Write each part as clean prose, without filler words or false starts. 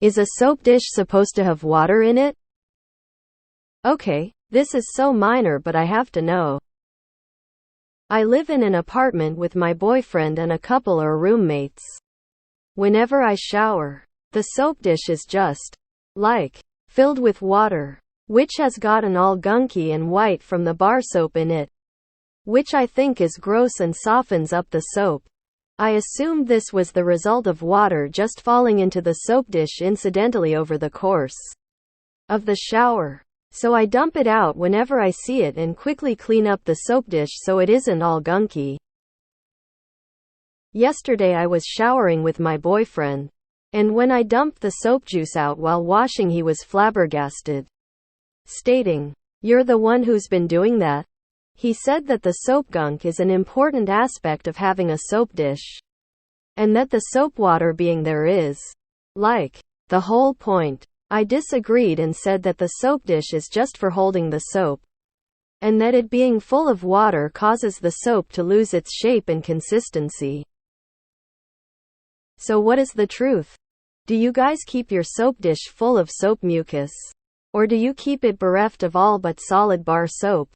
Is a soap dish supposed to have water in it? Okay, this is so minor but I have to know. I live in an apartment with my boyfriend and a couple are roommates. Whenever I shower, the soap dish is just, like, filled with water, which has gotten all gunky and white from the bar soap in it, which I think is gross and softens up the soap. I assumed this was the result of water just falling into the soap dish incidentally over the course of the shower. So I dump it out whenever I see it and quickly clean up the soap dish so it isn't all gunky. Yesterday I was showering with my boyfriend, and when I dumped the soap juice out while washing he was flabbergasted, stating, "You're the one who's been doing that?" He said that the soap gunk is an important aspect of having a soap dish, and that the soap water being there is, like, the whole point. I disagreed and said that the soap dish is just for holding the soap, and that it being full of water causes the soap to lose its shape and consistency. So what is the truth? Do you guys keep your soap dish full of soap mucus? Or do you keep it bereft of all but solid bar soap?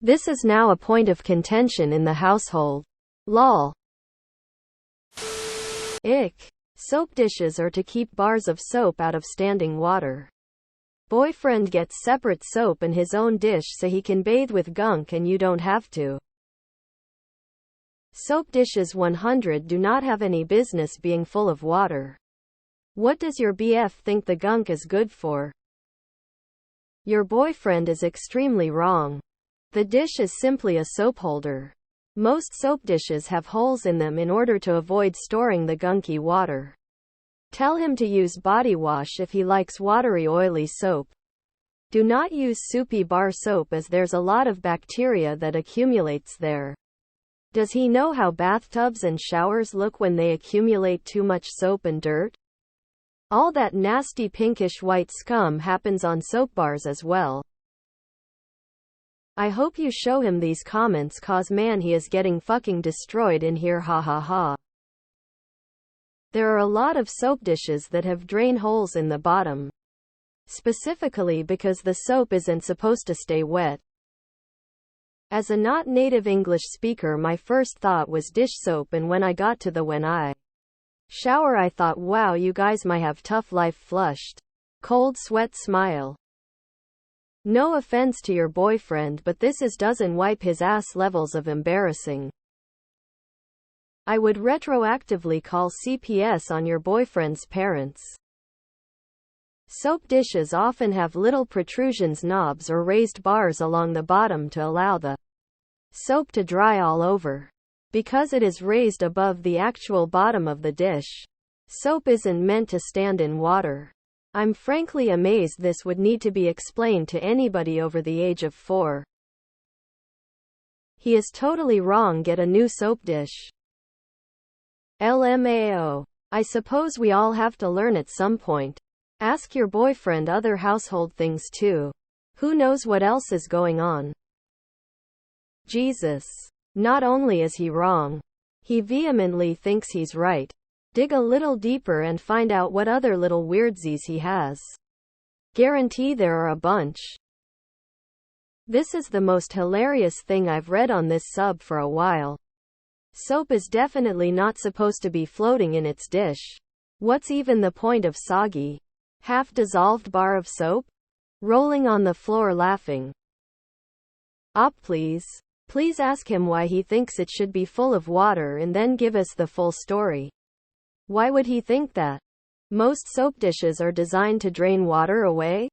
This is now a point of contention in the household. Lol. Ick. Soap dishes are to keep bars of soap out of standing water. Boyfriend gets separate soap in his own dish so he can bathe with gunk and you don't have to. Soap dishes 100 do not have any business being full of water. What does your BF think the gunk is good for? Your boyfriend is extremely wrong. The dish is simply a soap holder. Most soap dishes have holes in them in order to avoid storing the gunky water. Tell him to use body wash if he likes watery oily soap. Do not use soupy bar soap as there's a lot of bacteria that accumulates there. Does he know how bathtubs and showers look when they accumulate too much soap and dirt? All that nasty pinkish white scum happens on soap bars as well. I hope you show him these comments cause man he is getting fucking destroyed in here, ha ha ha. There are a lot of soap dishes that have drain holes in the bottom. Specifically because the soap isn't supposed to stay wet. As a not native English speaker my first thought was dish soap and when I got to the when I shower I thought wow you guys might have tough life flushed. Cold sweat smile. No offense to your boyfriend but this is doesn't wipe his ass levels of embarrassing. I would retroactively call CPS on your boyfriend's parents. Soap dishes often have little protrusions knobs or raised bars along the bottom to allow the soap to dry all over. Because it is raised above the actual bottom of the dish, soap isn't meant to stand in water. I'm frankly amazed this would need to be explained to anybody over the age of 4. He is totally wrong. Get a new soap dish. LMAO. I suppose we all have to learn at some point. Ask your boyfriend other household things too. Who knows what else is going on? Jesus. Not only is he wrong, he vehemently thinks he's right. Dig a little deeper and find out what other little weirdsies he has. Guarantee there are a bunch. This is the most hilarious thing I've read on this sub for a while. Soap is definitely not supposed to be floating in its dish. What's even the point of soggy, half-dissolved bar of soap? Rolling on the floor laughing. Op please. Please ask him why he thinks it should be full of water and then give us the full story. Why would he think that? Most soap dishes are designed to drain water away?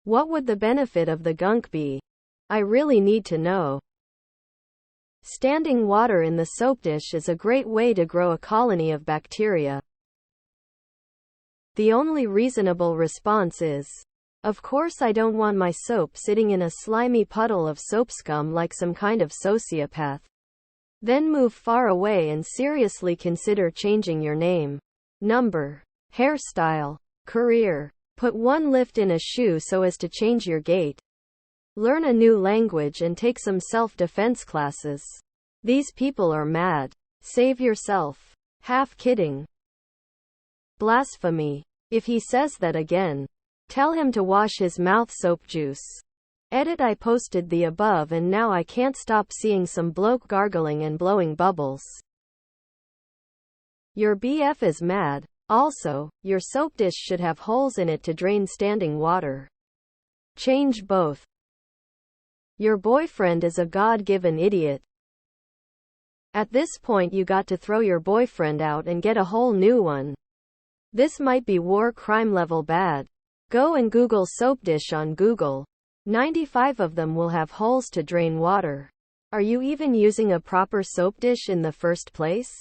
What would the benefit of the gunk be? I really need to know. Standing water in the soap dish is a great way to grow a colony of bacteria. The only reasonable response is, of course I don't want my soap sitting in a slimy puddle of soap scum like some kind of sociopath. Then move far away and seriously consider changing your name, number, hairstyle, career. Put one lift in a shoe so as to change your gait. Learn a new language and take some self-defense classes. These people are mad. Save yourself. Half kidding. Blasphemy. If he says that again, tell him to wash his mouth soap juice. Edit. I posted the above and now I can't stop seeing some bloke gargling and blowing bubbles. Your BF is mad. Also, your soap dish should have holes in it to drain standing water. Change both. Your boyfriend is a God-given idiot. At this point you got to throw your boyfriend out and get a whole new one. This might be war crime level bad. Go and Google soap dish on Google. 95 of them will have holes to drain water. Are you even using a proper soap dish in the first place?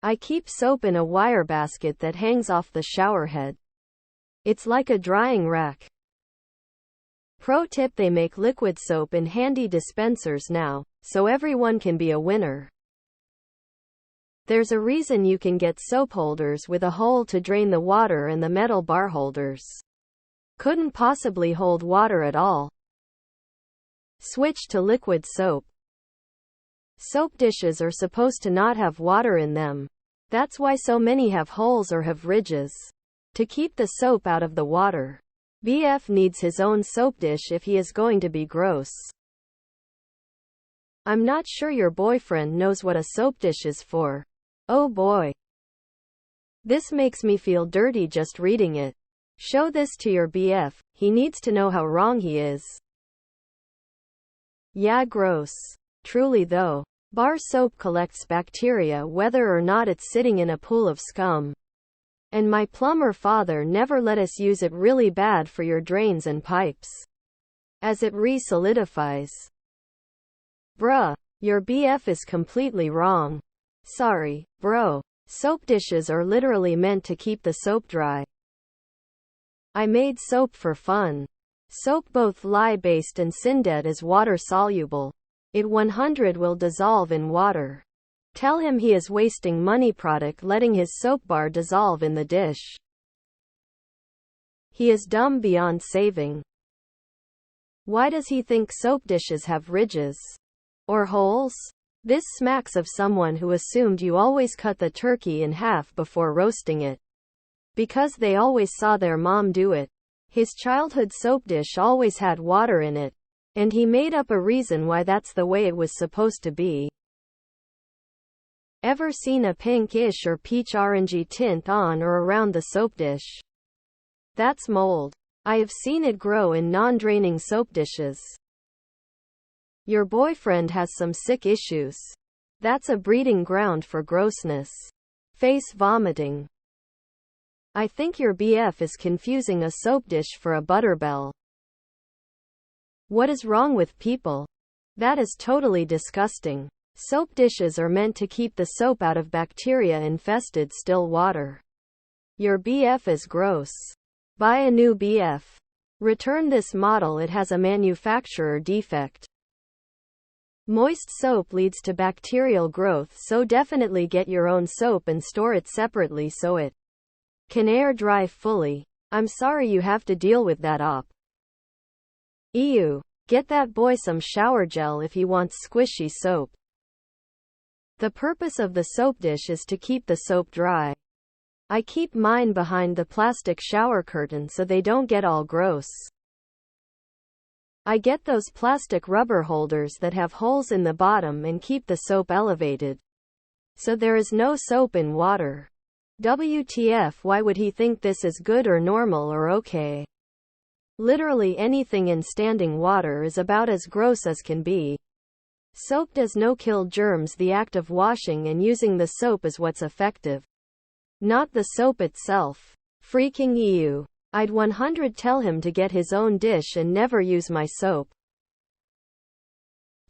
I keep soap in a wire basket that hangs off the shower head. It's like a drying rack. Pro tip: they make liquid soap in handy dispensers now, so everyone can be a winner. There's a reason you can get soap holders with a hole to drain the water and the metal bar holders couldn't possibly hold water at all. Switch to liquid soap. Soap dishes are supposed to not have water in them. That's why so many have holes or have ridges. To keep the soap out of the water. BF needs his own soap dish if he is going to be gross. I'm not sure your boyfriend knows what a soap dish is for. Oh boy. This makes me feel dirty just reading it. Show this to your BF, he needs to know how wrong he is. Yeah, gross. Truly though. Bar soap collects bacteria whether or not it's sitting in a pool of scum. And my plumber father never let us use it. Really bad for your drains and pipes, as it re-solidifies. Bruh. Your BF is completely wrong. Sorry, bro. Soap dishes are literally meant to keep the soap dry. I made soap for fun. Soap both lye-based and syndead is water-soluble. It 100 will dissolve in water. Tell him he is wasting money product letting his soap bar dissolve in the dish. He is dumb beyond saving. Why does he think soap dishes have ridges? Or holes? This smacks of someone who assumed you always cut the turkey in half before roasting it. Because they always saw their mom do it. His childhood soap dish always had water in it. And he made up a reason why that's the way it was supposed to be. Ever seen a pinkish or peach orangey tint on or around the soap dish? That's mold. I have seen it grow in non-draining soap dishes. Your boyfriend has some sick issues. That's a breeding ground for grossness. Face vomiting. I think your BF is confusing a soap dish for a butterbell. What is wrong with people? That is totally disgusting. Soap dishes are meant to keep the soap out of bacteria-infested still water. Your BF is gross. Buy a new BF. Return this model, it has a manufacturer defect. Moist soap leads to bacterial growth, so definitely get your own soap and store it separately so it can air dry fully. I'm sorry you have to deal with that op. Ew. Get that boy some shower gel if he wants squishy soap. The purpose of the soap dish is to keep the soap dry. I keep mine behind the plastic shower curtain so they don't get all gross. I get those plastic rubber holders that have holes in the bottom and keep the soap elevated. So there is no soap in water. WTF, why would he think this is good or normal or okay? Literally anything in standing water is about as gross as can be. Soap does no kill germs, the act of washing and using the soap is what's effective. Not the soap itself. Freaking ew. I'd 100 tell him to get his own dish and never use my soap.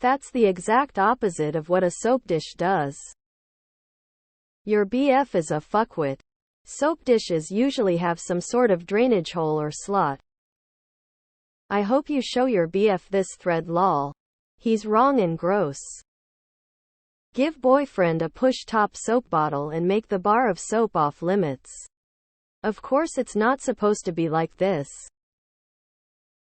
That's the exact opposite of what a soap dish does. Your BF is a fuckwit. Soap dishes usually have some sort of drainage hole or slot. I hope you show your BF this thread, lol. He's wrong and gross. Give boyfriend a push-top soap bottle and make the bar of soap off limits. Of course it's not supposed to be like this.